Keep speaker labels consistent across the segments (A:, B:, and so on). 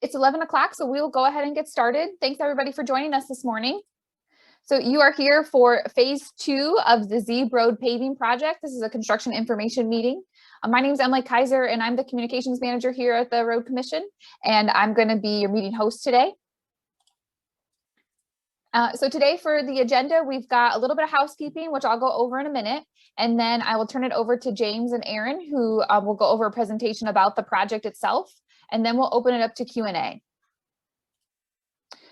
A: It's 11 o'clock, so we will go ahead and get started. Thanks everybody for joining us this morning. So you are here for phase 2 of the Zeeb Rd paving project. This is a construction information meeting. My name is Emily Kaiser and I'm the communications manager here at the Road Commission, and I'm going to be your meeting host today. So today for the agenda, we've got a little bit of housekeeping, which I'll go over in a minute, and then I will turn it over to James and Aaron, who will go over a presentation about the project itself, and then we'll open it up to Q&A.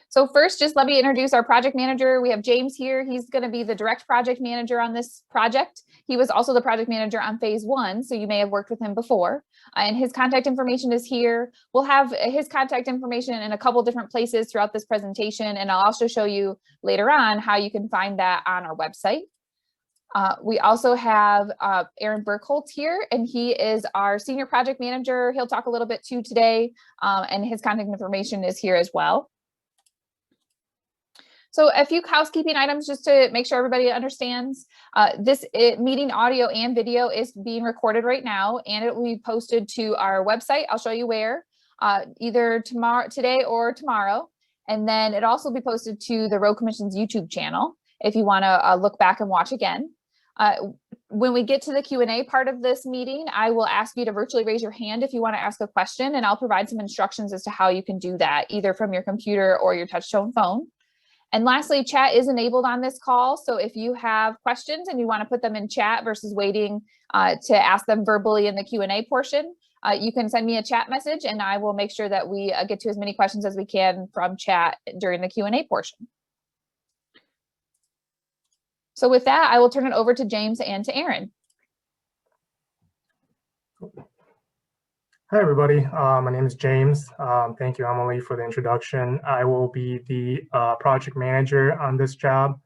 A: So first, just let me introduce our project manager. We have James here. He's going to be the direct project manager on this project. He was also the project manager on phase 1, so you may have worked with him before. And his contact information is here. We'll have his contact information in a couple different places throughout this presentation, and I'll also show you later on how you can find that on our website. We also have Aaron Burkholtz here, and he is our senior project manager. He'll talk a little bit too today, and his contact information is here as well. So a few housekeeping items just to make sure everybody understands. This meeting audio and video is being recorded right now, and it will be posted to our website. I'll show you where, either today or tomorrow. And then it also will be posted to the Road Commission's YouTube channel if you want to look back and watch again. When we get to the Q&A part of this meeting, I will ask you to virtually raise your hand if you want to ask a question, and I'll provide some instructions as to how you can do that, either from your computer or your touch-tone phone. And lastly, chat is enabled on this call. So if you have questions and you want to put them in chat versus waiting to ask them verbally in the Q&A portion, you can send me a chat message and I will make sure that we get to as many questions as we can from chat during the Q&A portion. So with that, I will turn it over to James and to Aaron.
B: Hi, everybody. My name is James. Thank you, Emily, for the introduction. I will be the project manager on this job.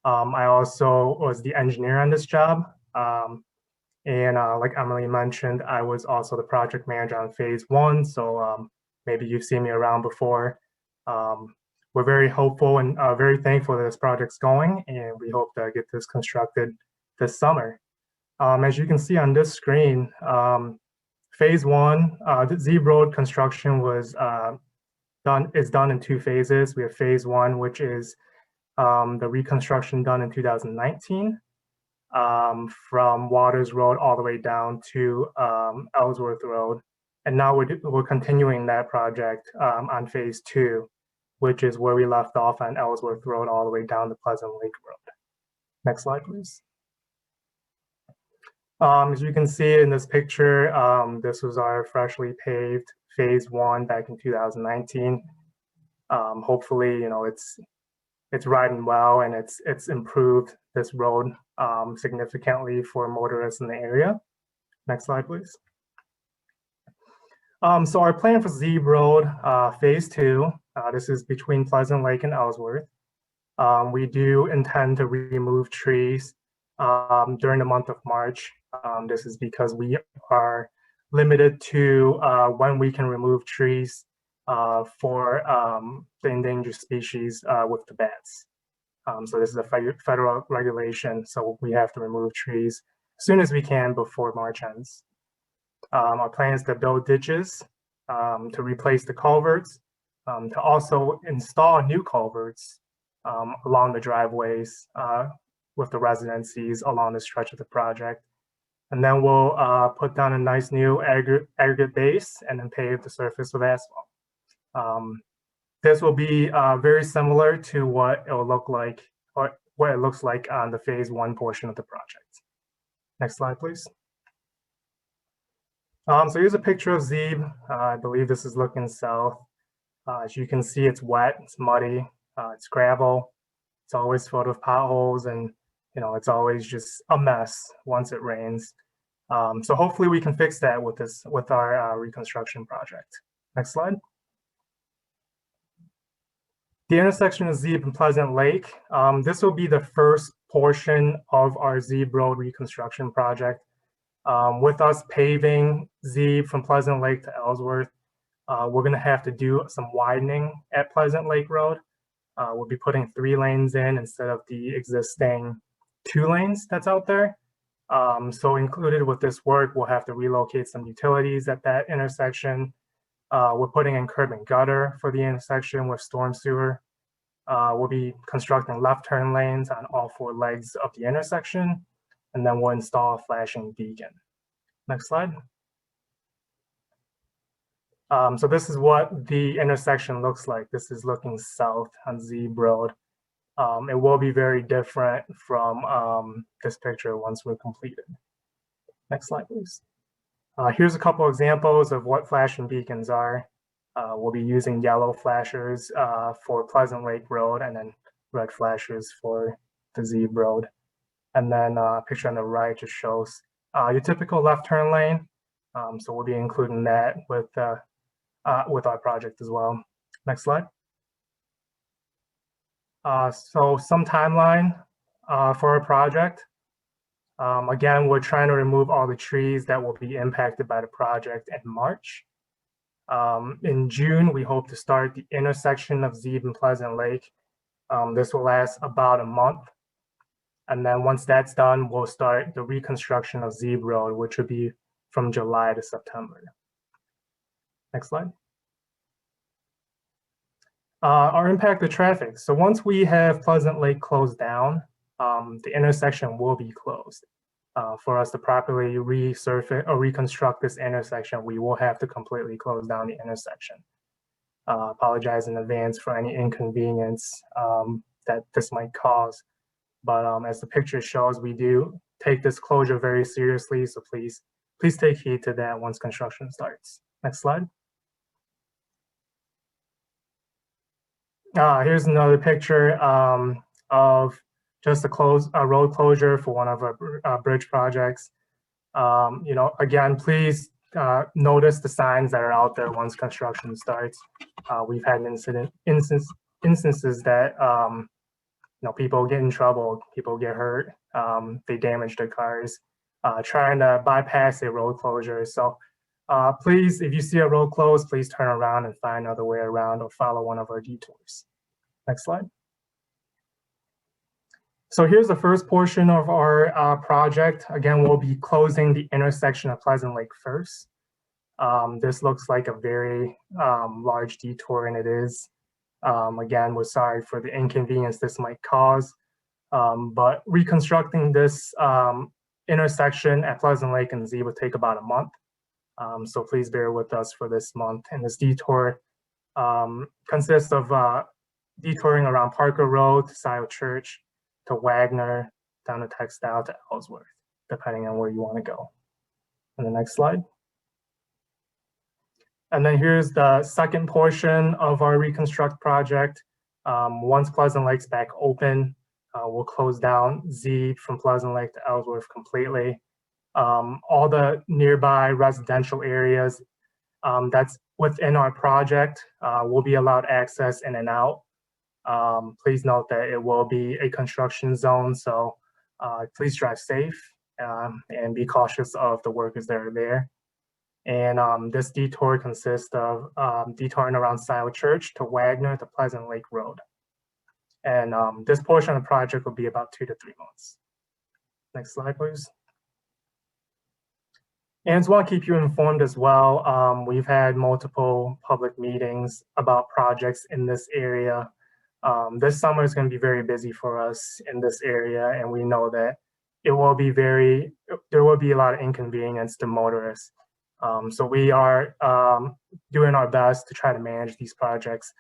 B: I also was the engineer on this job. Like Emily mentioned, I was also the project manager on phase 1. So maybe you've seen me around before. We're very hopeful and very thankful that this project's going, and we hope to get this constructed this summer. As you can see on this screen, phase 1, the Zeeb Rd construction was done in 2 phases. We have phase 1, which is the reconstruction done in 2019 from Waters Road all the way down to Ellsworth Road. And now we're continuing that project on phase 2, which is where we left off on Ellsworth Road all the way down to Pleasant Lake Road. Next slide, please. As you can see in this picture, this was our freshly paved phase 1 back in 2019. Hopefully, you know, it's riding well and it's improved this road significantly for motorists in the area. Next slide, please. So our plan for Zeeb Rd phase 2, this is between Pleasant Lake and Ellsworth. We do intend to remove trees during the month of March. This is because we are limited to when we can remove trees for the endangered species with the bats. So this is a federal regulation, so we have to remove trees as soon as we can before March ends. Our plan is to build ditches, to replace the culverts, to also install new culverts along the driveways with the residencies along the stretch of the project. And then we'll put down a nice new aggregate base and then pave the surface with asphalt. This will be very similar to what it will look like, or what it looks like on the phase 1 portion of the project. Next slide, please. So here's a picture of Zeeb. I believe this is looking south. As you can see, it's wet, it's muddy, it's gravel. It's always filled with potholes, and you know, it's always just a mess once it rains. So hopefully we can fix that with our reconstruction project. Next slide. The intersection of Zeeb and Pleasant Lake. This will be the first portion of our Zeeb Rd reconstruction project. With us paving Zeeb from Pleasant Lake to Ellsworth, we're gonna have to do some widening at Pleasant Lake Road. We'll be putting 3 lanes in instead of the existing 2 lanes that's out there. So included with this work, we'll have to relocate some utilities at that intersection. We're putting in curb and gutter for the intersection with storm sewer. We'll be constructing left turn lanes on all 4 legs of the intersection, and then we'll install a flashing beacon. Next slide. So this is what the intersection looks like. This is looking south on Zeeb Road. It will be very different from this picture once we're completed. Next slide, please. Here's a couple examples of what flashing beacons are. We'll be using yellow flashers for Pleasant Lake Road and then red flashers for the Zeeb Road. And then a picture on the right just shows your typical left turn lane. So we'll be including that with our project as well. Next slide. So some timeline for our project. Again, we're trying to remove all the trees that will be impacted by the project in March. In June, we hope to start the intersection of Zeeb and Pleasant Lake. This will last about a month. And then once that's done, we'll start the reconstruction of Zeeb Road, which will be from July to September. Next slide. Our impact of traffic. So once we have Pleasant Lake closed down, the intersection will be closed. For us to properly resurface or reconstruct this intersection, we will have to completely close down the intersection. Apologize in advance for any inconvenience that this might cause. But as the picture shows, we do take this closure very seriously. So please take heed to that once construction starts. Next slide. Here's another picture of just a road closure for one of our bridge projects. Again, please notice the signs that are out there once construction starts. We've had instances that people get in trouble, people get hurt, they damage their cars, trying to bypass a road closure. So please, if you see a road closed, please turn around and find another way around or follow one of our detours. Next slide. So here's the first portion of our project. Again, we'll be closing the intersection of Pleasant Lake first. This looks like a very large detour, and it is. Again, we're sorry for the inconvenience this might cause, but reconstructing this intersection at Pleasant Lake and Zeeb will take about a month. So please bear with us for this month. And this detour consists of detouring around Parker Road to Scioto Church, to Wagner, down to Textile, to Ellsworth, depending on where you want to go. And the next slide. And then here's the second portion of our reconstruct project. Once Pleasant Lake's back open, we'll close down Zeeb from Pleasant Lake to Ellsworth completely. All the nearby residential areas that's within our project will be allowed access in and out. Please note that it will be a construction zone, so please drive safe and be cautious of the workers that are there. And this detour consists of detouring around Scioto Church to Wagner to Pleasant Lake Road. And this portion of the project will be about 2 to 3 months. Next slide, please. And just want to keep you informed as well. We've had multiple public meetings about projects in this area. This summer is going to be very busy for us in this area, and we know that there will be a lot of inconvenience to motorists. So we are doing our best to try to manage these projects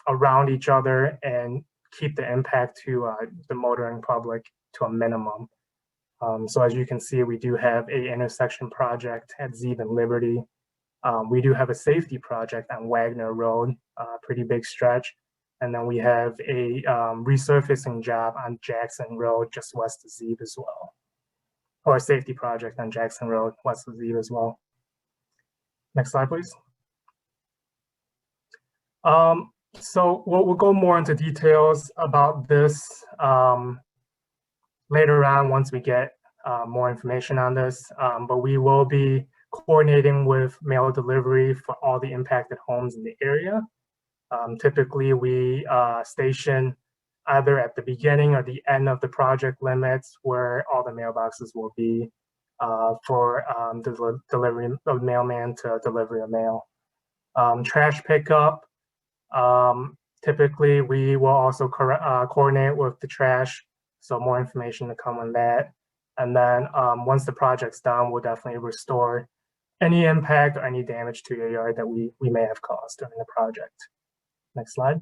B: around each other and keep the impact to the motoring public to a minimum. So as you can see, we do have an intersection project at Zeeb and Liberty. We do have a safety project on Wagner Road, pretty big stretch. And then we have a resurfacing job on Jackson Road, just west of Zeeb as well. Or a safety project on Jackson Road, west of Zeeb as well. Next slide, please. So we'll go more into details about this later on once we get more information on this, but we will be coordinating with mail delivery for all the impacted homes in the area. Typically, we station either at the beginning or the end of the project limits where all the mailboxes will be. for the delivery of mailman to delivery of mail. Trash pickup, typically we will also coordinate with the trash, so more information to come on that. And then once the project's done, we'll definitely restore any impact or any damage to your yard that we may have caused during the project. Next slide.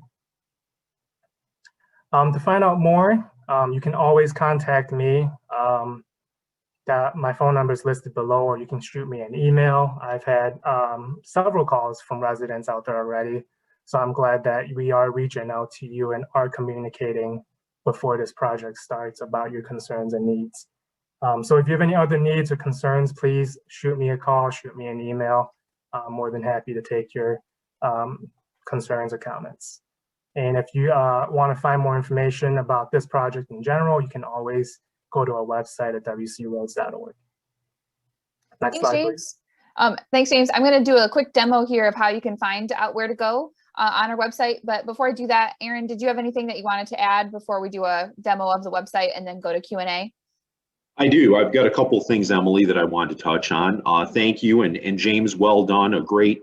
B: To find out more, you can always contact me. My phone number is listed below, or you can shoot me an email. I've had several calls from residents out there already, so I'm glad that we are reaching out to you and are communicating before this project starts about your concerns and needs. So if you have any other needs or concerns, please shoot me a call, shoot me an email. I'm more than happy to take your concerns or comments. And if you want to find more information about this project in general, you can always go to our website at WCRoads.org. Next slide, please.
A: Thanks, James. I'm going to do a quick demo here of how you can find out where to go on our website. But before I do that, Aaron, did you have anything that you wanted to add before we do a demo of the website and then go to Q&A?
C: I do. I've got a couple of things, Emily, that I wanted to touch on. Thank you, and James, well done. A great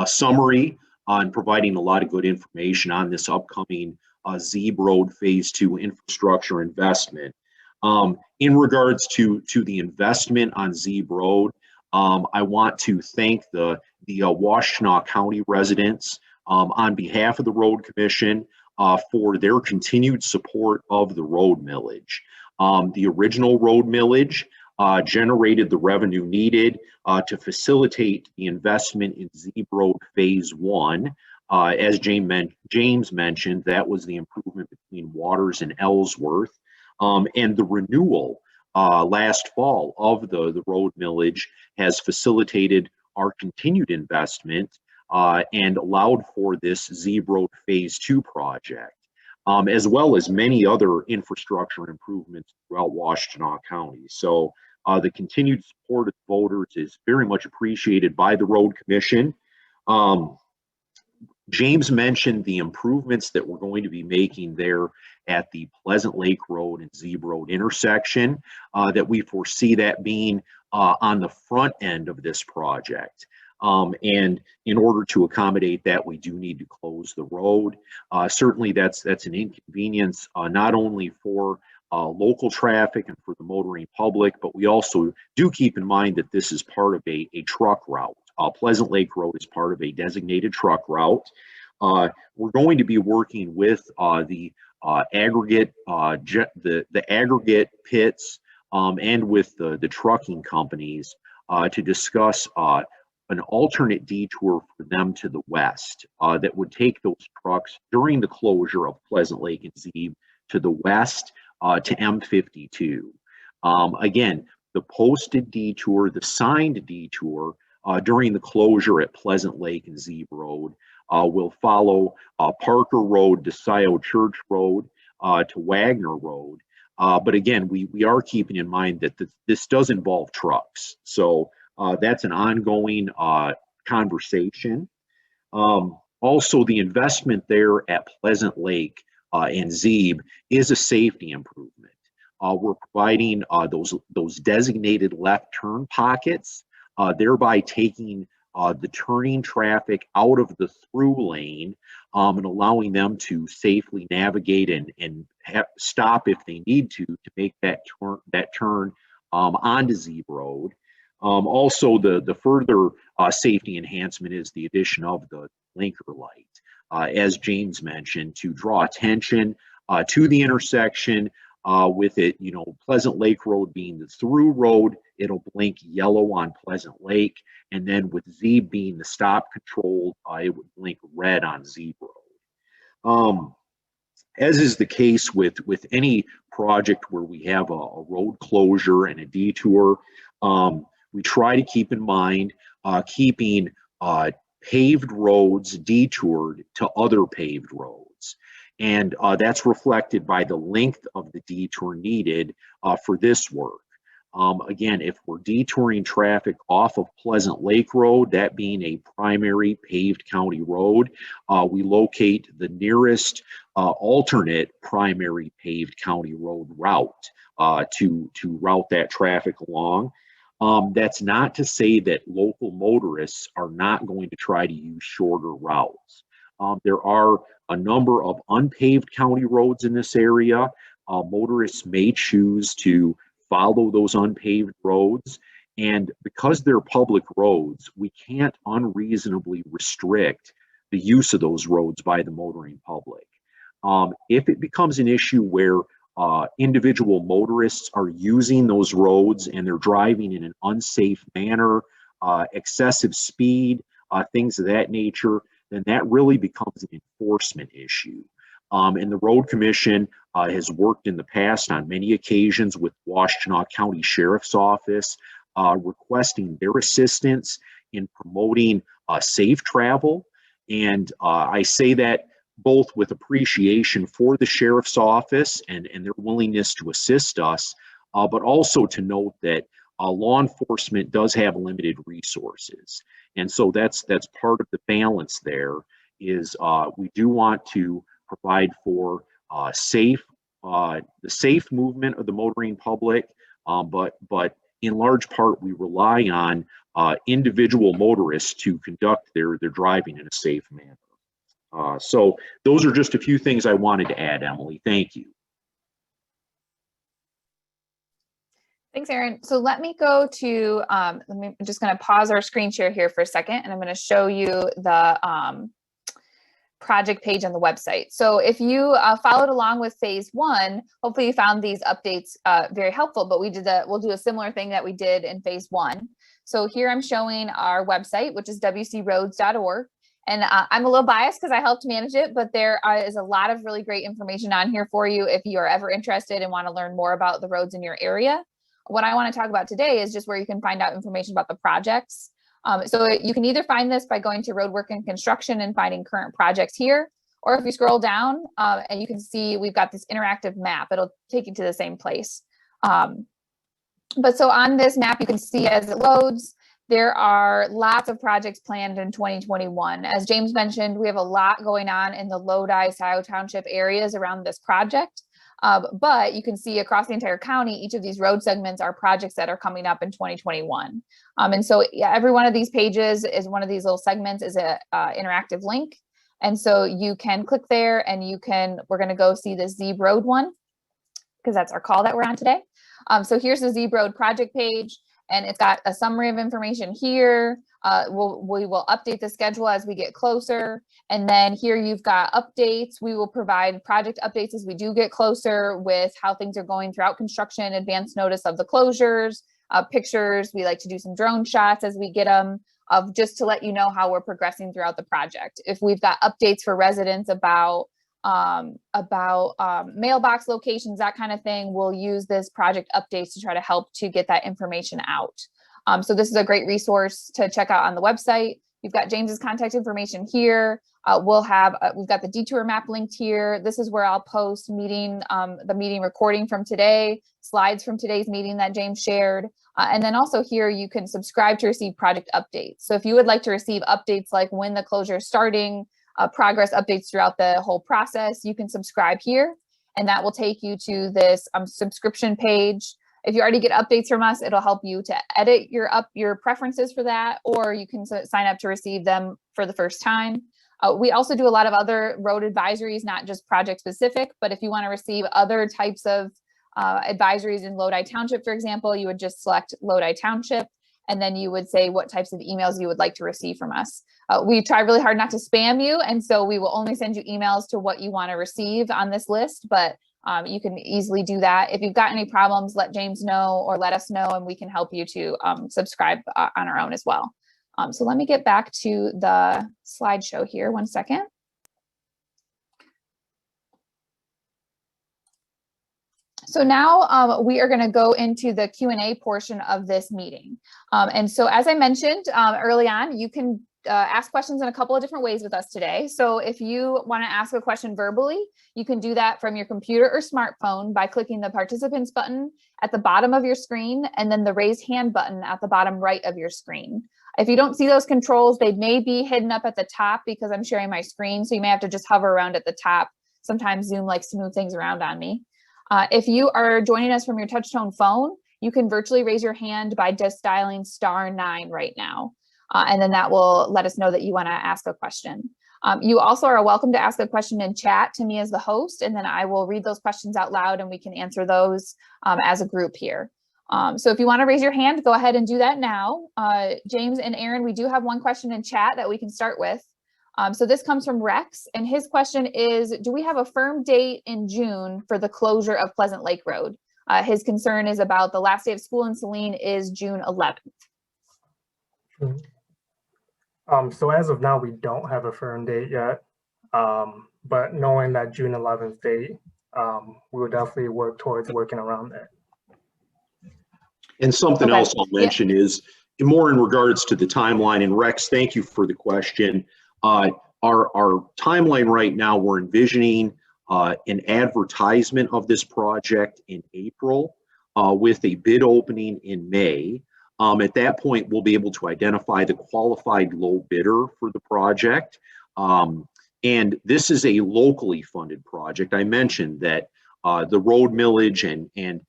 C: summary on providing a lot of good information on this upcoming Zeeb Rd Phase 2 infrastructure investment. In regards to the investment on Zeeb Rd, I want to thank the Washtenaw County residents on behalf of the Road Commission for their continued support of the road millage. The original road millage generated the revenue needed to facilitate the investment in Zeeb Rd Phase 1. As James mentioned, that was the improvement between Waters and Ellsworth. And the renewal last fall of the road millage has facilitated our continued investment and allowed for this Zeeb Rd Phase 2 project, as well as many other infrastructure improvements throughout Washtenaw County. So the continued support of voters is very much appreciated by the Road Commission. James mentioned the improvements that we're going to be making there at the Pleasant Lake Road and Zeeb Rd intersection, that we foresee that being on the front end of this project. And in order to accommodate that, we do need to close the road. Certainly that's an inconvenience, not only for local traffic and for the motoring public, but we also do keep in mind that this is part of a truck route. Pleasant Lake Road is part of a designated truck route. We're going to be working with the aggregate pits and with the trucking companies to discuss an alternate detour for them to the west that would take those trucks during the closure of Pleasant Lake and Zeeb to the west to M52. Again, the posted detour, the signed detour during the closure at Pleasant Lake and Zeeb Rd will follow Parker Road to Scioto Church Road to Wagner Road. But again, we are keeping in mind that this does involve trucks. So that's an ongoing conversation. Also, the investment there at Pleasant Lake and Zeeb is a safety improvement. We're providing those designated left turn pockets, thereby taking the turning traffic out of the through lane and allowing them to safely navigate and stop if they need to make that turn onto Zeeb Rd. Also, the further safety enhancement is the addition of the blinker light, as James mentioned, to draw attention to the intersection. With it, Pleasant Lake Road being the through road, it'll blink yellow on Pleasant Lake, and then with Zeeb being the stop control, it would blink red on Zeeb Road. As is the case with any project where we have a road closure and a detour, we try to keep in mind keeping paved roads detoured to other paved roads. And that's reflected by the length of the detour needed for this work. Again, if we're detouring traffic off of Pleasant Lake Road, that being a primary paved county road, we locate the nearest alternate primary paved county road route to route that traffic along. That's not to say that local motorists are not going to try to use shorter routes. There are a number of unpaved county roads in this area. Motorists may choose to follow those unpaved roads. And because they're public roads, we can't unreasonably restrict the use of those roads by the motoring public. If it becomes an issue where individual motorists are using those roads and they're driving in an unsafe manner, excessive speed, things of that nature, then that really becomes an enforcement issue. And the Road Commission has worked in the past on many occasions with Washtenaw County Sheriff's Office, requesting their assistance in promoting safe travel. And I say that both with appreciation for the Sheriff's Office and their willingness to assist us, but also to note that law enforcement does have limited resources. And so that's part of the balance there is we do want to provide for the safe movement of the motoring public, but in large part we rely on individual motorists to conduct their driving in a safe manner. So those are just a few things I wanted to add, Emily. Thank you.
A: Thanks, Aaron. So let me go to, I'm just going to pause our screen share here for a second, and I'm going to show you the project page on the website. So if you followed along with phase 1, hopefully you found these updates very helpful, but we'll do a similar thing that we did in phase 1. So here I'm showing our website, which is wcroads.org. And I'm a little biased because I helped manage it, but there is a lot of really great information on here for you if you are ever interested and want to learn more about the roads in your area. What I want to talk about today is just where you can find out information about the projects. So you can either find this by going to Roadwork and Construction and finding current projects here, or if you scroll down and you can see we've got this interactive map, it'll take you to the same place. But so on this map, you can see as it loads, there are lots of projects planned in 2021. As James mentioned, we have a lot going on in the Lodi, Scioto Township areas around this project. But you can see across the entire county, each of these road segments are projects that are coming up in 2021. And so yeah, every one of these pages is one of these little segments is a interactive link. And so you can click there and we're going to go see the Zeeb Rd one because that's our call that we're on today. So here's the Zeeb Rd project page. And it's got a summary of information here. We will update the schedule as we get closer. And then here you've got updates. We will provide project updates as we do get closer with how things are going throughout construction, advance notice of the closures, pictures. We like to do some drone shots as we get them of just to let you know how we're progressing throughout the project. If we've got updates for residents about mailbox locations, that kind of thing, we'll use this project updates to try to help to get that information out. So this is a great resource to check out on the website. You've got James's contact information here. We've got the detour map linked here. This is where I'll post the meeting recording from today, slides from today's meeting that James shared. And then also here, you can subscribe to receive project updates. So if you would like to receive updates like when the closure is starting, progress updates throughout the whole process, you can subscribe here, and that will take you to this subscription page. If you already get updates from us, it'll help you to edit your preferences for that, or you can sign up to receive them for the first time. We also do a lot of other road advisories, not just project specific, but if you want to receive other types of advisories in Lodi Township, for example, you would just select Lodi Township, and then you would say what types of emails you would like to receive from us. We try really hard not to spam you, and so we will only send you emails to what you want to receive on this list, but you can easily do that. If you've got any problems, let James know or let us know, and we can help you to subscribe on our own as well. So let me get back to the slideshow here, one second. So now we are going to go into the Q&A portion of this meeting. And so as I mentioned early on, you can ask questions in a couple of different ways with us today. So if you want to ask a question verbally, you can do that from your computer or smartphone by clicking the participants button at the bottom of your screen and then the raise hand button at the bottom right of your screen. If you don't see those controls, they may be hidden up at the top because I'm sharing my screen. So you may have to just hover around at the top. Sometimes Zoom likes to move things around on me. If you are joining us from your touch tone phone, you can virtually raise your hand by just dialing *9 right now. And then that will let us know that you want to ask a question. You also are welcome to ask a question in chat to me as the host, and then I will read those questions out loud and we can answer those as a group here. So if you want to raise your hand, go ahead and do that now. James and Aaron, we do have one question in chat that we can start with. So this comes from Rex, and his question is, do we have a firm date in June for the closure of Pleasant Lake Road? His concern is about the last day of school in Saline is June 11th.
B: So as of now, we don't have a firm date yet, but knowing that June 11th date, we will definitely work towards working around that.
C: And something else I'll mention is more in regards to the timeline. And Rex, thank you for the question. Our timeline right now, we're envisioning an advertisement of this project in April with a bid opening in May. At that point, we'll be able to identify the qualified low bidder for the project. And this is a locally funded project. I mentioned that the road millage and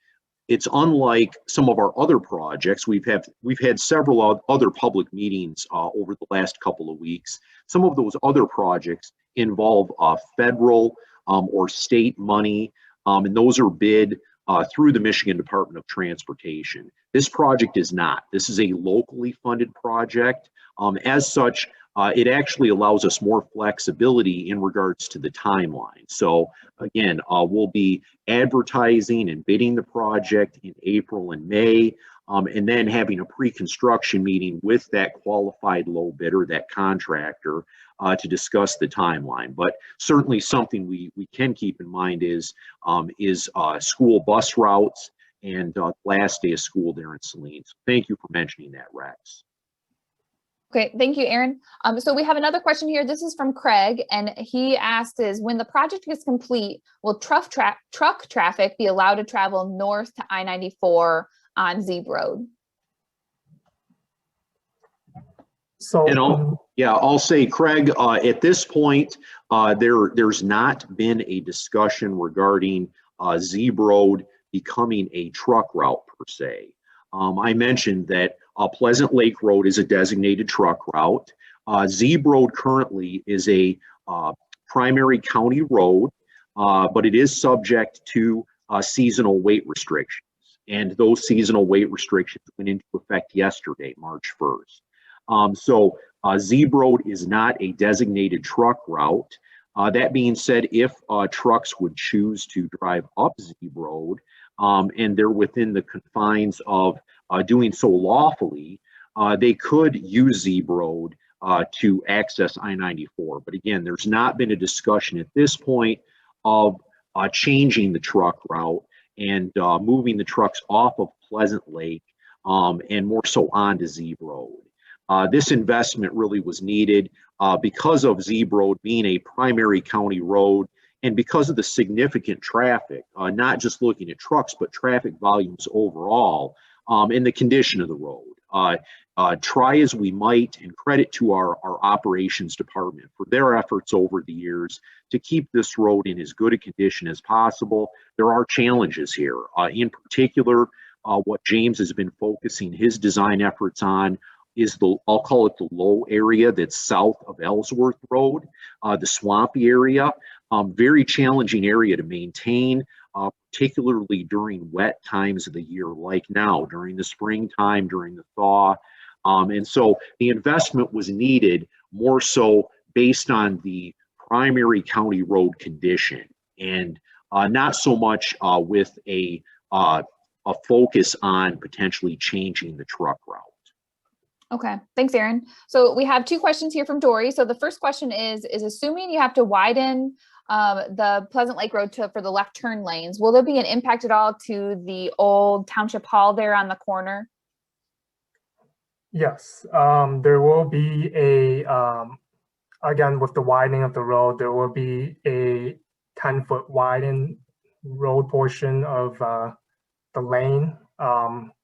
C: it's unlike some of our other projects. We've had several other public meetings over the last couple of weeks. Some of those other projects involve federal or state money, and those are bid through the Michigan Department of Transportation. This project is not. This is a locally funded project. As such, it actually allows us more flexibility in regards to the timeline. So again, we'll be advertising and bidding the project in April and May, and then having a pre-construction meeting with that qualified low bidder, that contractor, to discuss the timeline. But certainly something we can keep in mind is school bus routes and last day of school there in Saline. So thank you for mentioning that, Rex.
A: Okay, thank you, Aaron. So we have another question here. This is from Craig, and he asked is, when the project is complete, will truck traffic be allowed to travel north to I-94 on Zeeb Road?
B: So,
C: I'll say, Craig, at this point, there's not been a discussion regarding Zeeb Road becoming a truck route per se. I mentioned that Pleasant Lake Road is a designated truck route. Zeeb Road currently is a primary county road, but it is subject to seasonal weight restrictions. And those seasonal weight restrictions went into effect yesterday, March 1st. So Zeeb Road is not a designated truck route. That being said, if trucks would choose to drive up Zeeb Road, and they're within the confines of doing so lawfully, they could use Zeeb Road to access I-94. But again, there's not been a discussion at this point of changing the truck route and moving the trucks off of Pleasant Lake and more so onto Zeeb Road. This investment really was needed because of Zeeb Road being a primary county road and because of the significant traffic, not just looking at trucks, but traffic volumes overall, and the condition of the road. Try as we might, and credit to our operations department for their efforts over the years to keep this road in as good a condition as possible. There are challenges here. In particular, what James has been focusing his design efforts on is I'll call it the low area that's south of Ellsworth Road, the swampy area. Very challenging area to maintain, particularly during wet times of the year like now, during the springtime, during the thaw. And so the investment was needed more so based on the primary county road condition and not so much with a focus on potentially changing the truck route.
A: Okay, thanks, Aaron. So we have two questions here from Dory. So the first question is assuming you have to widen the Pleasant Lake Road for the left turn lanes, will there be an impact at all to the old township hall there on the corner?
B: Yes, there will be again, with the widening of the road, there will be a 10-foot widened road portion of the lane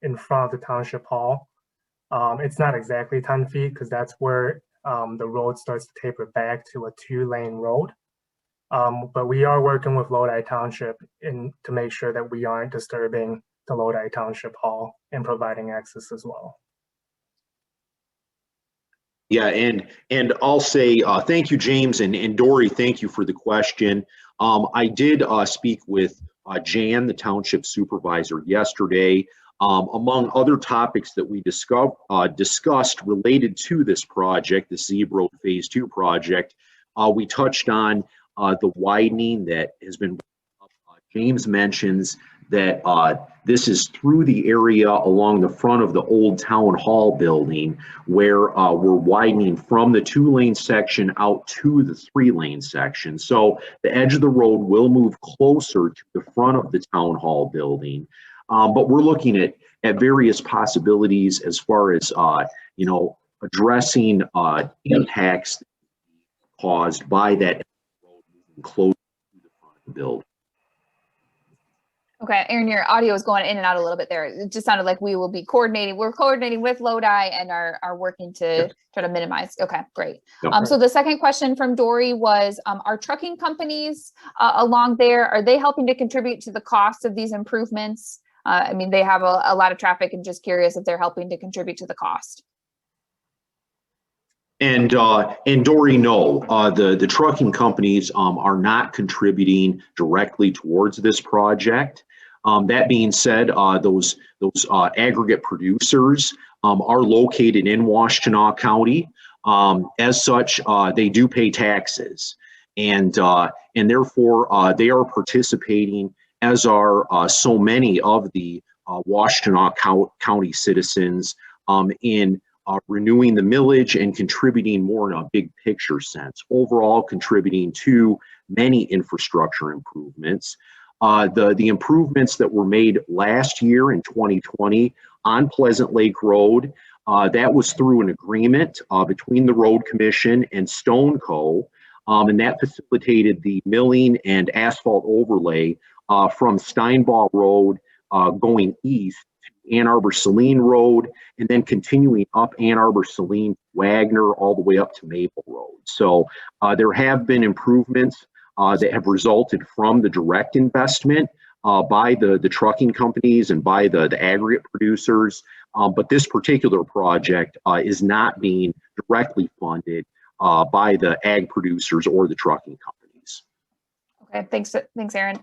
B: in front of the township hall. It's not exactly 10 feet because that's where the road starts to taper back to a 2-lane road. But we are working with Lodi Township to make sure that we aren't disturbing the Lodi Township Hall and providing access as well.
C: Yeah, and I'll say thank you, James, and Dory, thank you for the question. I did speak with Jan, the township supervisor, yesterday. Among other topics that we discussed related to this project, the Zeeb Rd Phase 2 project, we touched on the widening that has been. James mentions that this is through the area along the front of the old town hall building, where we're widening from the 2-lane section out to the 3-lane section. So the edge of the road will move closer to the front of the town hall building. But we're looking at various possibilities as far as addressing impacts caused by that road moving closer to the front of the building.
A: Okay, Aaron, your audio is going in and out a little bit there. It just sounded like we will be coordinating. We're coordinating with Lodi and are working to try to minimize. Okay, great. So the second question from Dory was, are trucking companies along there, are they helping to contribute to the cost of these improvements? I mean, they have a lot of traffic, and just curious if they're helping to contribute to the cost.
C: And Dory, no, the trucking companies are not contributing directly towards this project. That being said, those aggregate producers are located in Washtenaw County. As such, they do pay taxes, and therefore they are participating, as are so many of the Washtenaw County citizens, in renewing the millage and contributing more in a big picture sense, overall contributing to many infrastructure improvements. The improvements that were made last year in 2020 on Pleasant Lake Road, that was through an agreement between the Road Commission and Stone Co. And that facilitated the milling and asphalt overlay from Steinball Road going east to Ann Arbor Saline Road, and then continuing up Ann Arbor Saline, Wagner, all the way up to Maple Road. So there have been improvements that have resulted from the direct investment by the trucking companies and by the aggregate producers. But this particular project is not being directly funded by the ag producers or the trucking companies.
A: Okay, thanks, Aaron.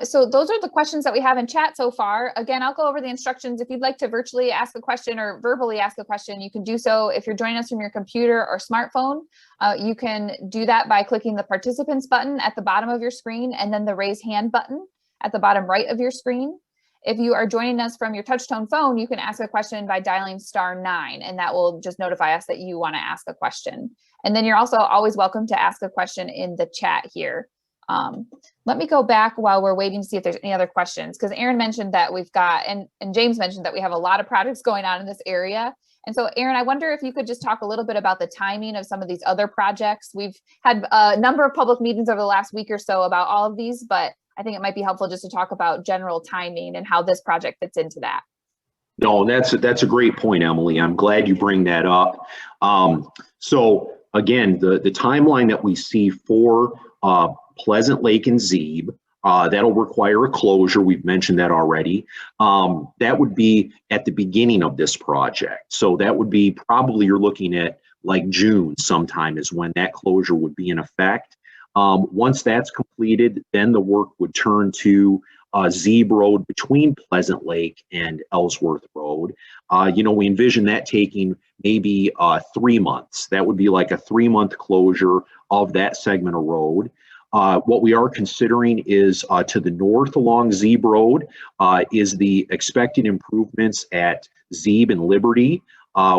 A: So those are the questions that we have in chat so far. Again, I'll go over the instructions. If you'd like to virtually ask a question or verbally ask a question, you can do so. If you're joining us from your computer or smartphone, you can do that by clicking the participants button at the bottom of your screen and then the raise hand button at the bottom right of your screen. If you are joining us from your touch-tone phone, you can ask a question by dialing *9, and that will just notify us that you want to ask a question. And then you're also always welcome to ask a question in the chat here. Let me go back while we're waiting to see if there's any other questions, because Aaron mentioned that we've got, and James mentioned that we have a lot of projects going on in this area. And so Aaron, I wonder if you could just talk a little bit about the timing of some of these other projects. We've had a number of public meetings over the last week or so about all of these, but I think it might be helpful just to talk about general timing and how this project fits into that.
C: No, that's a great point, Emily. I'm glad you bring that up. So again, the timeline that we see for Pleasant Lake and Zeeb, that'll require a closure. We've mentioned that already. That would be at the beginning of this project. So that would be probably, you're looking at like June sometime is when that closure would be in effect. Once that's completed, then the work would turn to Zeeb Road between Pleasant Lake and Ellsworth Road. We envision that taking maybe 3 months. That would be like a 3-month closure of that segment of road. What we are considering is to the north along Zeeb Road is the expected improvements at Zeeb and Liberty.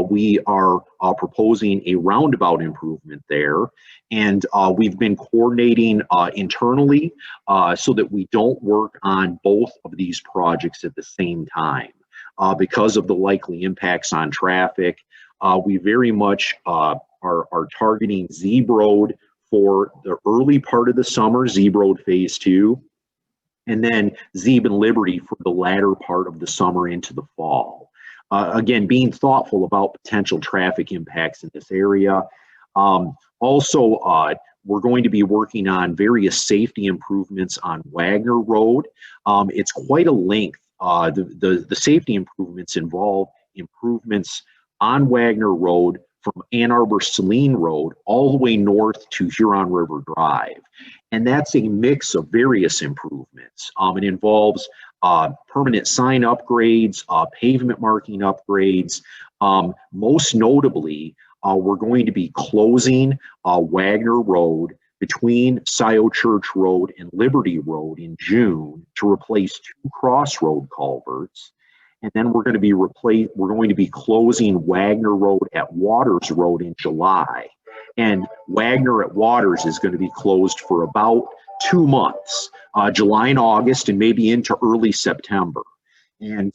C: We are proposing a roundabout improvement there, and we've been coordinating internally so that we don't work on both of these projects at the same time because of the likely impacts on traffic. We very much are targeting Zeeb Road for the early part of the summer, Zeeb Rd Phase 2, and then Zeeb and Liberty for the latter part of the summer into the fall. Again, being thoughtful about potential traffic impacts in this area. Also, we're going to be working on various safety improvements on Wagner Road. It's quite a length The safety improvements involve improvements on Wagner Road from Ann Arbor Saline Road all the way north to Huron River Drive. And that's a mix of various improvements. It involves permanent sign upgrades, pavement marking upgrades. Most notably, we're going to be closing Wagner Road between Scioto Church Road and Liberty Road in June to replace 2 crossroad culverts. And then we're going to be closing Wagner Road at Waters Road in July. And Wagner at Waters is going to be closed for about 2 months, July and August, and maybe into early September. And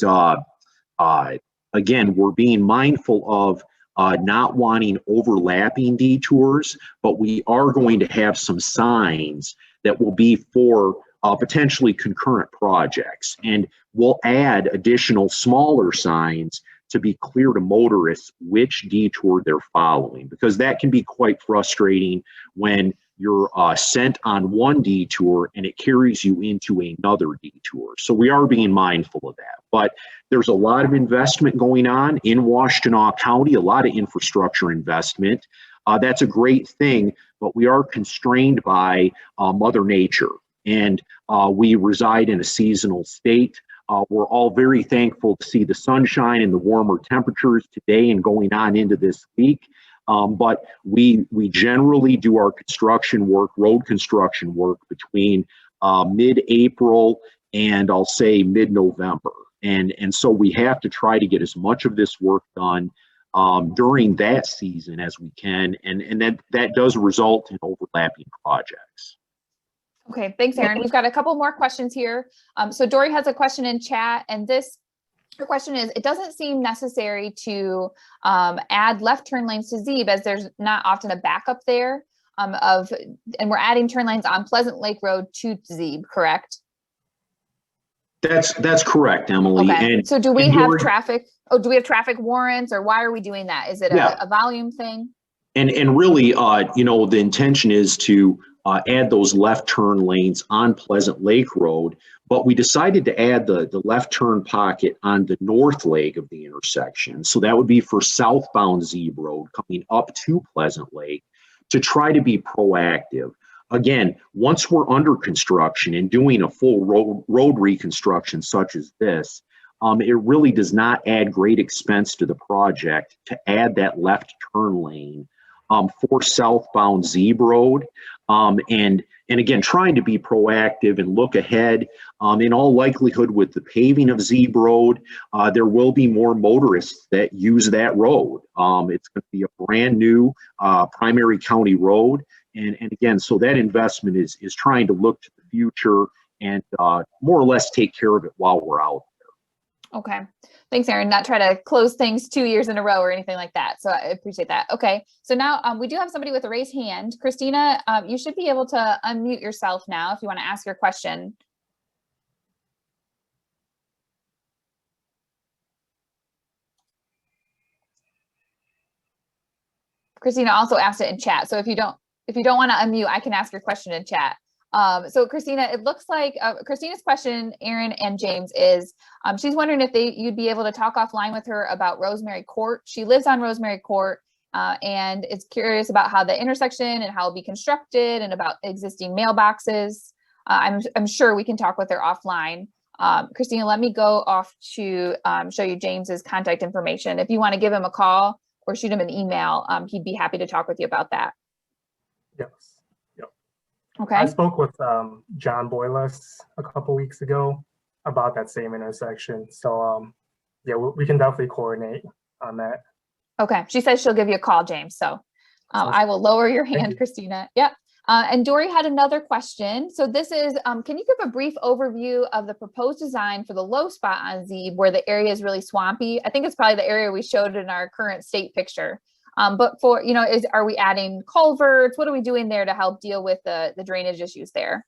C: again, we're being mindful of not wanting overlapping detours, but we are going to have some signs that will be for potentially concurrent projects. And we'll add additional smaller signs to be clear to motorists which detour they're following, because that can be quite frustrating when you're sent on one detour and it carries you into another detour. So we are being mindful of that. But there's a lot of investment going on in Washtenaw County, a lot of infrastructure investment. That's a great thing, but we are constrained by Mother Nature. And we reside in a seasonal state. We're all very thankful to see the sunshine and the warmer temperatures today and going on into this week. But we generally do our construction work, road construction work, between mid-April and I'll say mid-November. And so we have to try to get as much of this work done during that season as we can. And that does result in overlapping projects.
A: Okay, thanks, Aaron. We've got a couple more questions here. So Dory has a question in chat, and her question is, it doesn't seem necessary to add left turn lanes to Zeeb, as there's not often a backup there and we're adding turn lanes on Pleasant Lake Road to Zeeb, correct?
C: That's correct, Emily.
A: Okay.
C: And
A: so do we have traffic? Oh, do we have traffic warrants, or why are we doing that? Is it a volume thing?
C: And really, the intention is to add those left turn lanes on Pleasant Lake Road, but we decided to add the left turn pocket on the north leg of the intersection. So that would be for southbound Zeeb Road coming up to Pleasant Lake, to try to be proactive. Again, once we're under construction and doing a full road reconstruction such as this, it really does not add great expense to the project to add that left turn lane for southbound Zeeb Road. And again, trying to be proactive and look ahead. In all likelihood, with the paving of Zeeb Road, there will be more motorists that use that road. It's going to be a brand new primary county road. And again, so that investment is trying to look to the future and more or less take care of it while we're out there.
A: Okay. Thanks, Aaron. Not try to close things 2 years in a row or anything like that. So I appreciate that. Okay. So now we do have somebody with a raised hand. Christina, you should be able to unmute yourself now if you want to ask your question. Christina also asked it in chat. So if you don't want to unmute, I can ask your question in chat. So Christina, it looks like Christina's question, Aaron and James, is she's wondering if you'd be able to talk offline with her about Rosemary Court. She lives on Rosemary Court and is curious about how the intersection and how it'll be constructed and about existing mailboxes. I'm sure we can talk with her offline. Christina, let me go off to show you James's contact information. If you want to give him a call or shoot him an email, he'd be happy to talk with you about that.
B: Yes.
A: Okay.
B: I spoke with John Boyles a couple weeks ago about that same intersection. So yeah, we can definitely coordinate on that.
A: Okay. She says she'll give you a call, James. So I will lower your hand, Christina. Yep. And Dory had another question. So this is, can you give a brief overview of the proposed design for the low spot on Zeeb where the area is really swampy? I think it's probably the area we showed in our current state picture. But for, are we adding culverts? What are we doing there to help deal with the drainage issues there?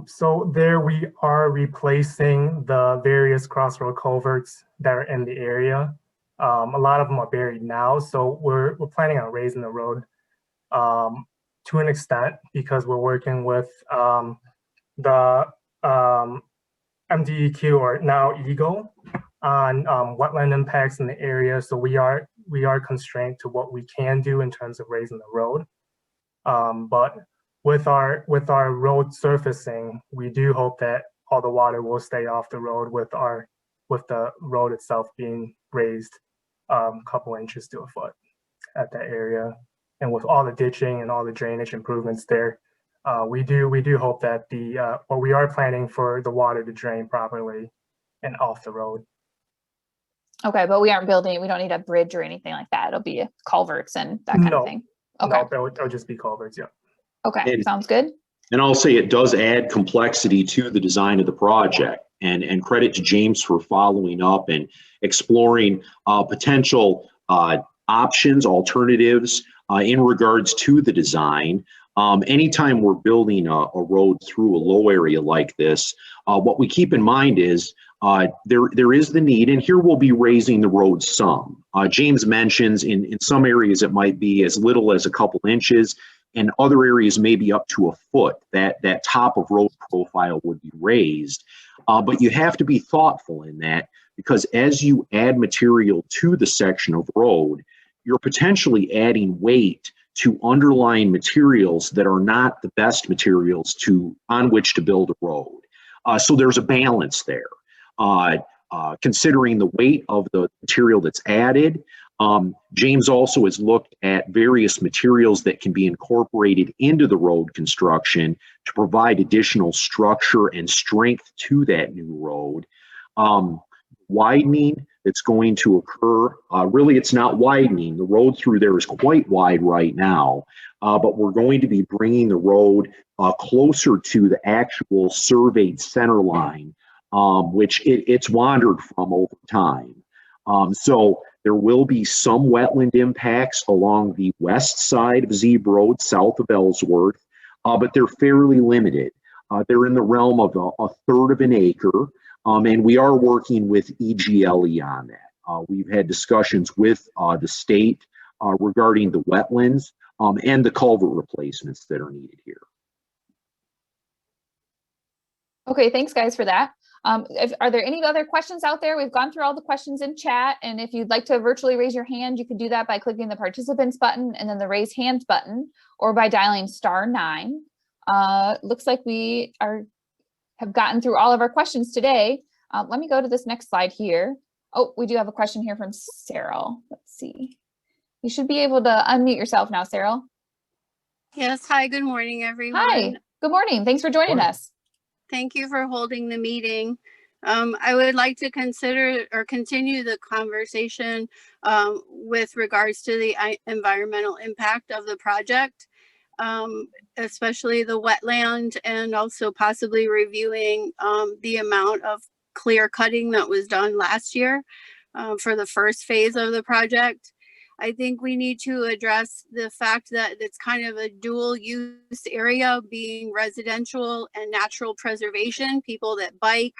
B: So there we are replacing the various crossroad culverts that are in the area. A lot of them are buried now. So we're planning on raising the road to an extent because we're working with the MDEQ, or now EGLE, on wetland impacts in the area. So we are constrained to what we can do in terms of raising the road. But with our road surfacing, we do hope that all the water will stay off the road with the road itself being raised a couple inches to a foot at that area. And with all the ditching and all the drainage improvements there, we do hope that we are planning for the water to drain properly and off the road.
A: Okay, but we don't need a bridge or anything like that. It'll be culverts and that kind of thing. Okay.
B: No, it'll just be culverts, yeah.
A: Okay, sounds good.
C: And I'll say it does add complexity to the design of the project. And credit to James for following up and exploring potential options, alternatives in regards to the design. Anytime we're building a road through a low area like this, what we keep in mind is there is the need, and here we'll be raising the road some. James mentions in some areas it might be as little as a couple inches, and other areas maybe up to a foot. That top of road profile would be raised. But you have to be thoughtful in that, because as you add material to the section of road, you're potentially adding weight to underlying materials that are not the best materials on which to build a road. So there's a balance there. Considering the weight of the material that's added, James also has looked at various materials that can be incorporated into the road construction to provide additional structure and strength to that new road. Widening that's going to occur, really it's not widening. The road through there is quite wide right now, but we're going to be bringing the road closer to the actual surveyed center line, which it's wandered from over time. So there will be some wetland impacts along the west side of Zeeb Rd, south of Ellsworth, but they're fairly limited. They're in the realm of a third of an acre, and we are working with EGLE on that. We've had discussions with the state regarding the wetlands and the culvert replacements that are needed here.
A: Okay, thanks guys for that. Are there any other questions out there? We've gone through all the questions in chat, and if you'd like to virtually raise your hand, you can do that by clicking the participants button and then the raise hands button, or by dialing *9. Looks like we have gotten through all of our questions today. Let me go to this next slide here. Oh, we do have a question here from Cyril. Let's see. You should be able to unmute yourself now, Cyril.
D: Yes, hi, good morning, everyone.
A: Hi, good morning. Thanks for joining us.
D: Thank you for holding the meeting. I would like to consider or continue the conversation with regards to the environmental impact of the project, especially the wetland, and also possibly reviewing the amount of clear cutting that was done last year for the first phase of the project. I think we need to address the fact that it's kind of a dual use area, being residential and natural preservation. People that bike,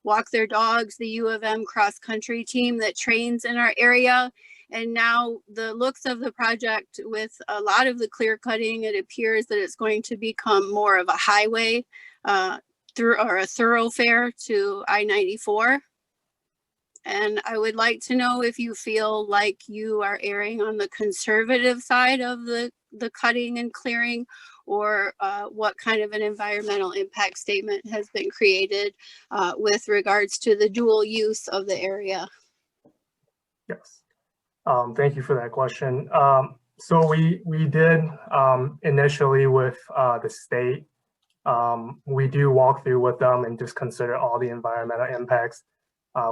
D: walk their dogs, the U of M cross country team that trains in our area. And now the looks of the project with a lot of the clear cutting, it appears that it's going to become more of a highway or a thoroughfare to I-94. And I would like to know if you feel like you are erring on the conservative side of the cutting and clearing, or what kind of an environmental impact statement has been created with regards to the dual use of the area.
B: Yes, thank you for that question. So we did initially with the state, we do walk through with them and just consider all the environmental impacts.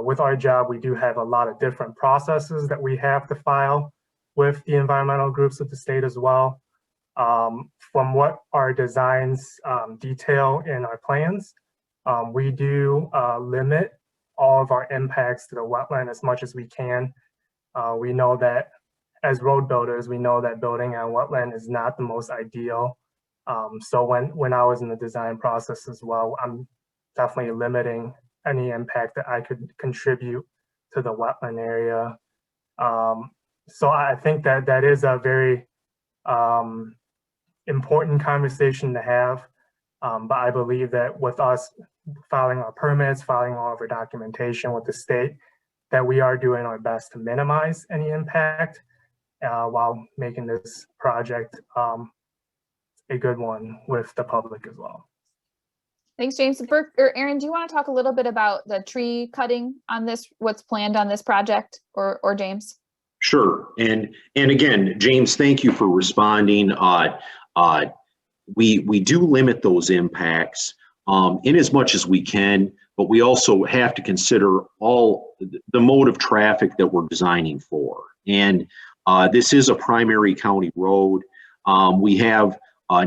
B: With our job, we do have a lot of different processes that we have to file with the environmental groups of the state as well. From what our designs detail in our plans, we do limit all of our impacts to the wetland as much as we can. We know that as road builders, we know that building on wetland is not the most ideal. So when I was in the design process as well, I'm definitely limiting any impact that I could contribute to the wetland area. So I think that is a very important conversation to have. But I believe that with us filing our permits, filing all of our documentation with the state, that we are doing our best to minimize any impact while making this project a good one with the public as well.
A: Thanks, James. Burke or Aaron, do you want to talk a little bit about the tree cutting on this, what's planned on this project, or James?
C: Sure. And again, James, thank you for responding. We do limit those impacts in as much as we can, but we also have to consider all the mode of traffic that we're designing for. And this is a primary county road. We have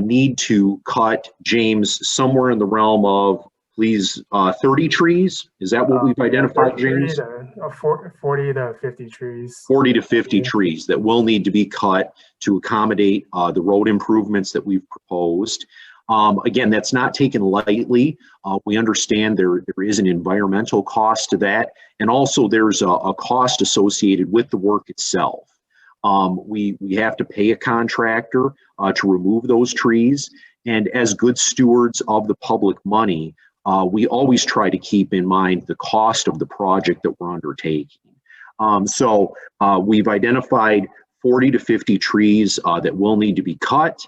C: need to cut, James, somewhere in the realm of, please, 30 trees. Is that what we've identified, James?
B: 40 to 50 trees.
C: 40 to 50 trees that will need to be cut to accommodate the road improvements that we've proposed. Again, that's not taken lightly. We understand there is an environmental cost to that, and also there's a cost associated with the work itself. We have to pay a contractor to remove those trees, and as good stewards of the public money, we always try to keep in mind the cost of the project that we're undertaking. So we've identified 40 to 50 trees that will need to be cut.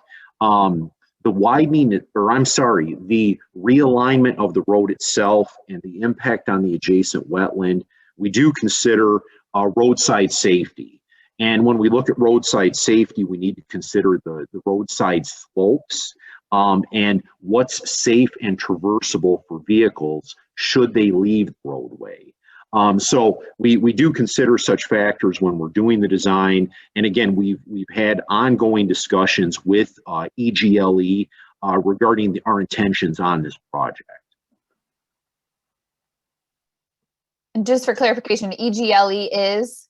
C: The widening, or I'm sorry, the realignment of the road itself and the impact on the adjacent wetland, we do consider roadside safety. And when we look at roadside safety, we need to consider the roadside slopes and what's safe and traversable for vehicles should they leave the roadway. So we do consider such factors when we're doing the design. And again, we've had ongoing discussions with EGLE regarding our intentions on this project.
A: And just for clarification, EGLE is?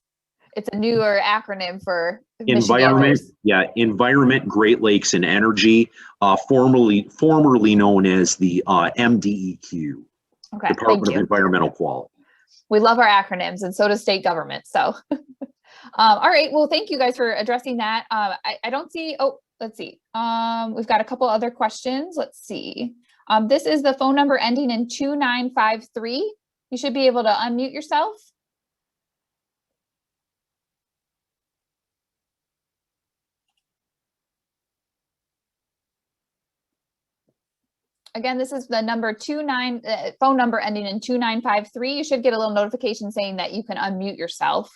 A: It's a newer acronym for
C: Environment, yeah, Environment, Great Lakes, and Energy, formerly known as the MDEQ,
A: okay,
C: Department of Environmental Quality.
A: We love our acronyms, and so does state government. So, all right. Well, thank you guys for addressing that. I don't see. Oh, let's see. We've got a couple other questions. Let's see. This is the phone number ending in 2953. You should be able to unmute yourself. Again, this is the number phone number ending in 2953. You should get a little notification saying that you can unmute yourself.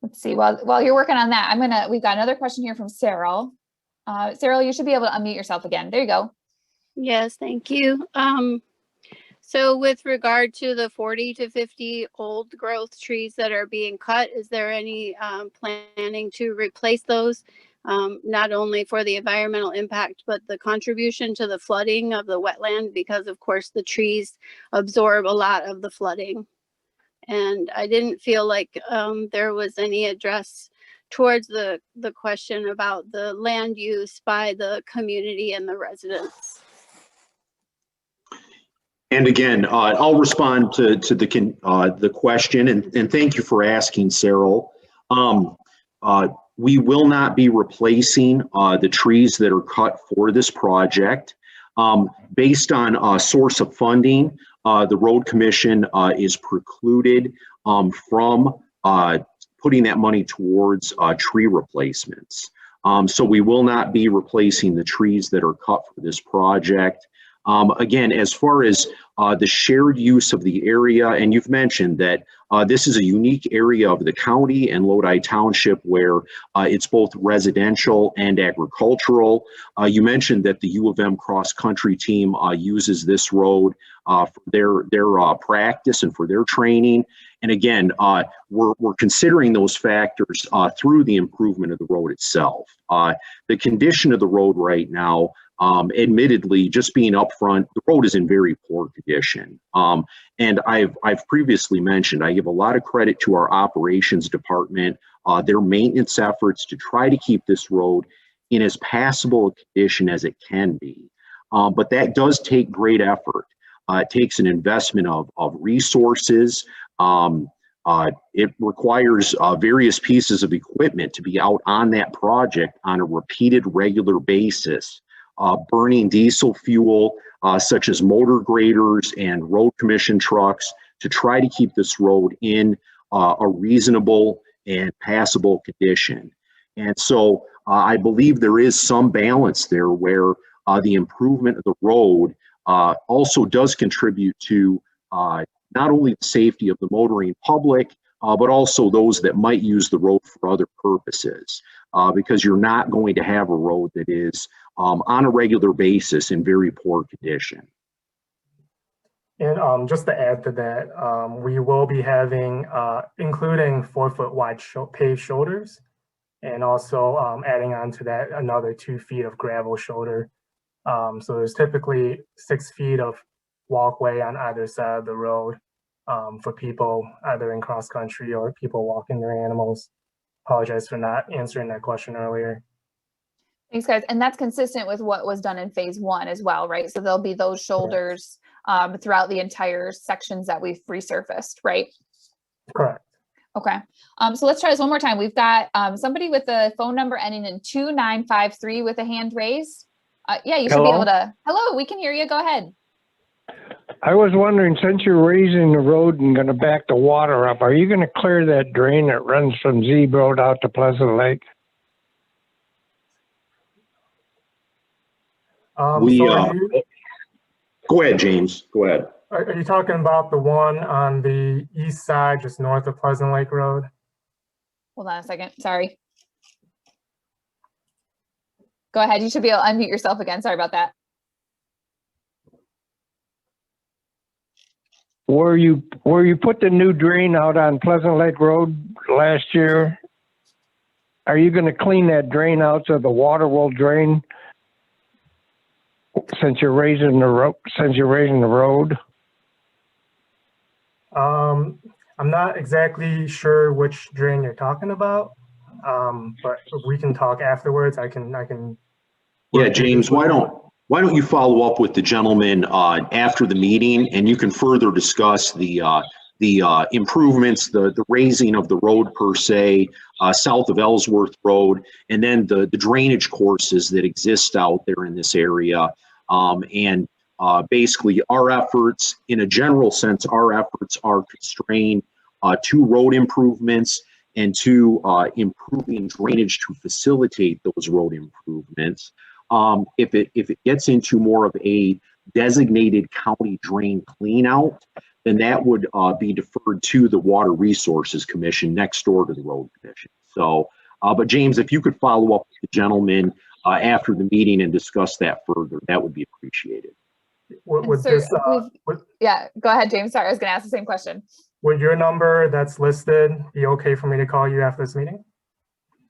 A: Let's see, while you're working on that, we've got another question here from Cyril. Cyril, you should be able to unmute yourself again. There you go.
D: Yes, thank you. So with regard to the 40 to 50 old growth trees that are being cut, is there any planning to replace those, not only for the environmental impact, but the contribution to the flooding of the wetland? Because of course the trees absorb a lot of the flooding. And I didn't feel like there was any address towards the question about the land use by the community and the residents.
C: And again, I'll respond to the question, and thank you for asking, Cyril. We will not be replacing the trees that are cut for this project. Based on a source of funding, the Road Commission is precluded from putting that money towards tree replacements. So we will not be replacing the trees that are cut for this project. Again, as far as the shared use of the area, and you've mentioned that this is a unique area of the county and Lodi Township where it's both residential and agricultural. You mentioned that the U of M cross-country team uses this road for their practice and for their training. And again, we're considering those factors through the improvement of the road itself. The condition of the road right now, admittedly, just being upfront, the road is in very poor condition. And I've previously mentioned, I give a lot of credit to our operations department, their maintenance efforts to try to keep this road in as passable a condition as it can be. But that does take great effort. It takes an investment of resources, It requires various pieces of equipment to be out on that project on a repeated, regular basis, burning diesel fuel, such as motor graders and road commission trucks, to try to keep this road in a reasonable and passable condition. And so I believe there is some balance there where the improvement of the road also does contribute to not only the safety of the motoring public, but also those that might use the road for other purposes, because you're not going to have a road that is on a regular basis in very poor condition.
B: And just to add to that, we will be having, including 4-foot wide paved shoulders, and also adding on to that another 2 feet of gravel shoulder. So there's typically 6 feet of walkway on either side of the road for people either in cross country or people walking their animals. Apologize for not answering that question earlier.
A: Thanks, guys. And that's consistent with what was done in phase 1 as well, right? So there'll be those shoulders throughout the entire sections that we've resurfaced, right?
B: Correct.
A: Okay. So let's try this one more time. We've got somebody with a phone number ending in 2953 with a hand raised. Yeah, you should be able to. Hello, we can hear you. Go ahead.
E: I was wondering, since you're raising the road and going to back the water up, are you going to clear that drain that runs from Zeeb Road out to Pleasant Lake?
C: Go ahead, James. Go ahead.
B: Are you talking about the one on the east side, just north of Pleasant Lake Road?
A: Hold on a second. Sorry. Go ahead. You should be able to unmute yourself again. Sorry about that.
E: Where you put the new drain out on Pleasant Lake Road last year, are you going to clean that drain out so the water will drain since you're raising the road?
B: I'm not exactly sure which drain you're talking about, but we can talk afterwards. I can.
C: Yeah, James, why don't you follow up with the gentleman after the meeting, and you can further discuss the improvements, the raising of the road per se, south of Ellsworth Road, and then the drainage courses that exist out there in this area. And basically our efforts, in a general sense, our efforts are constrained to road improvements and to improving drainage to facilitate those road improvements. If it gets into more of a designated county drain clean out, then that would be deferred to the Water Resources Commission next door to the Road Commission. So, but James, if you could follow up with the gentleman after the meeting and discuss that further, that would be appreciated.
A: Yeah, go ahead, James. Sorry, I was going to ask the same question.
B: Would your number that's listed be okay for me to call you after this meeting?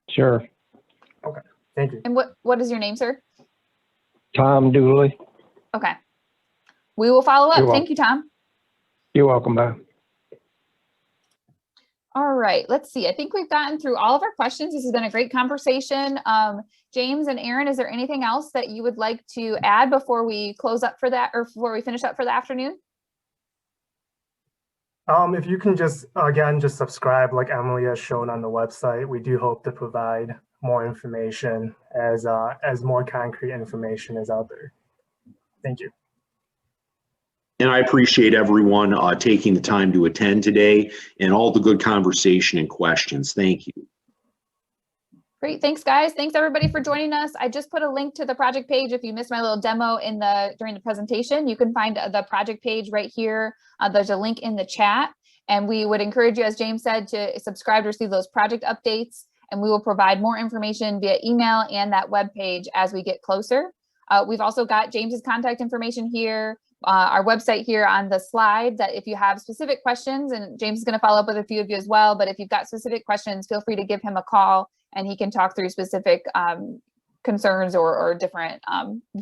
E: Sure.
B: Okay, thank you.
A: And what is your name, sir?
E: Tom Dooley.
A: Okay. We will follow up. Thank you, Tom.
E: You're welcome, man.
A: All right, let's see. I think we've gotten through all of our questions. This has been a great conversation. James and Aaron, is there anything else that you would like to add before we close up for that, or before we finish up for the afternoon?
B: If you can just subscribe like Emily has shown on the website. We do hope to provide more information as more concrete information is out there. Thank you.
C: And I appreciate everyone taking the time to attend today and all the good conversation and questions. Thank you.
A: Great. Thanks, guys. Thanks, everybody, for joining us. I just put a link to the project page. If you missed my little demo during the presentation, you can find the project page right here. There's a link in the chat. And we would encourage you, as James said, to subscribe to receive those project updates. And we will provide more information via email and that web page as we get closer. We've also got James's contact information here, our website here on the slide, that if you have specific questions, and James is going to follow up with a few of you as well, but if you've got specific questions, feel free to give him a call and he can talk through specific concerns or different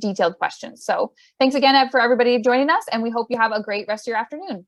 A: detailed questions. So thanks again for everybody joining us, and we hope you have a great rest of your afternoon.